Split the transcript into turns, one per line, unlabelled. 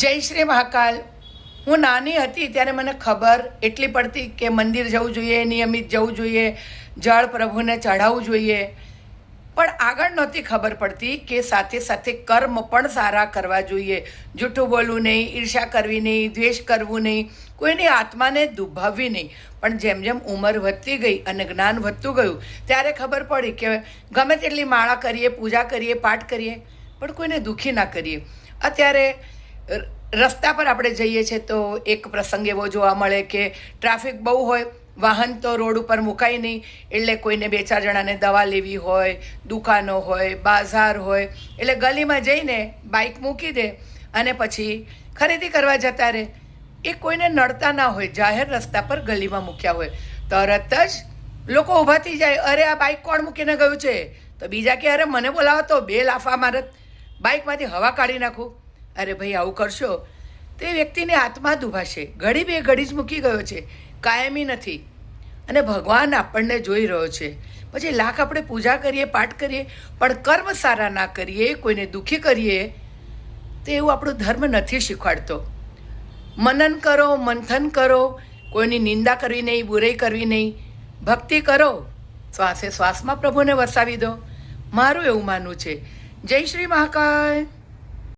જય શ્રી મહાકાલ. હું નાની હતી ત્યારે મને ખબર એટલી પડતી કે મંદિર જવું જોઈએ, નિયમિત જવું જોઈએ, જળ પ્રભુને ચઢાવવું જોઈએ, પણ આગળ નહોતી ખબર પડતી કે સાથે સાથે કર્મ પણ સારા કરવા જોઈએ. જૂઠું બોલવું નહીં, ઈર્ષા કરવી નહીં, દ્વેષ કરવું નહીં, કોઈની આત્માને દુભાવવી નહીં. પણ જેમ જેમ ઉંમર વધતી ગઈ અને જ્ઞાન વધતું ગયું ત્યારે ખબર પડી કે ગમે તેટલી માળા કરીએ, પૂજા કરીએ, પાઠ કરીએ, પણ કોઈને દુઃખી ના કરીએ. અત્યારે રસ્તા પર આપણે જઈએ છીએ તો એક પ્રસંગ એવો જોવા મળે કે ટ્રાફિક બહુ હોય, વાહન તો રોડ ઉપર મુકાય નહીં, એટલે કોઈને બે ચાર જણાને દવા લેવી હોય, દુકાનો હોય, બાજાર હોય, એટલે ગલીમાં જઈને બાઇક મૂકી દે અને પછી ખરીદી કરવા જતા રહે. એ કોઈને નડતા ના હોય, જાહેર રસ્તા પર ગલીમાં મૂક્યા હોય, તરત જ લોકો ઊભા થઈ જાય, અરે આ બાઇક કોણ મૂકીને ગયું છે? તો બીજા કે અરે મને બોલાવો તો બે લાફા મારત, બાઇકમાંથી હવા કાઢી નાખું. અરે ભાઈ આવું કરશો તે વ્યક્તિની આત્મા દુભાશે. ઘડી બે ઘડી જ મૂકી ગયો છે, કાયમી નથી. અને ભગવાન આપણને જોઈ રહ્યો છે. પછી લાખ આપણે પૂજા કરીએ, પાઠ કરીએ, પણ કર્મ સારા ના કરીએ, કોઈને દુઃખી કરીએ, તો એવું આપણો ધર્મ નથી શીખવાડતો. મનન કરો, મંથન કરો, કોઈની નિંદા કરવી નહીં, બુરાઈ કરવી નહીં, ભક્તિ કરો, શ્વાસે શ્વાસમાં પ્રભુને વસાવી દો. મારું એવું માનવું છે. જય શ્રી મહાકાલ.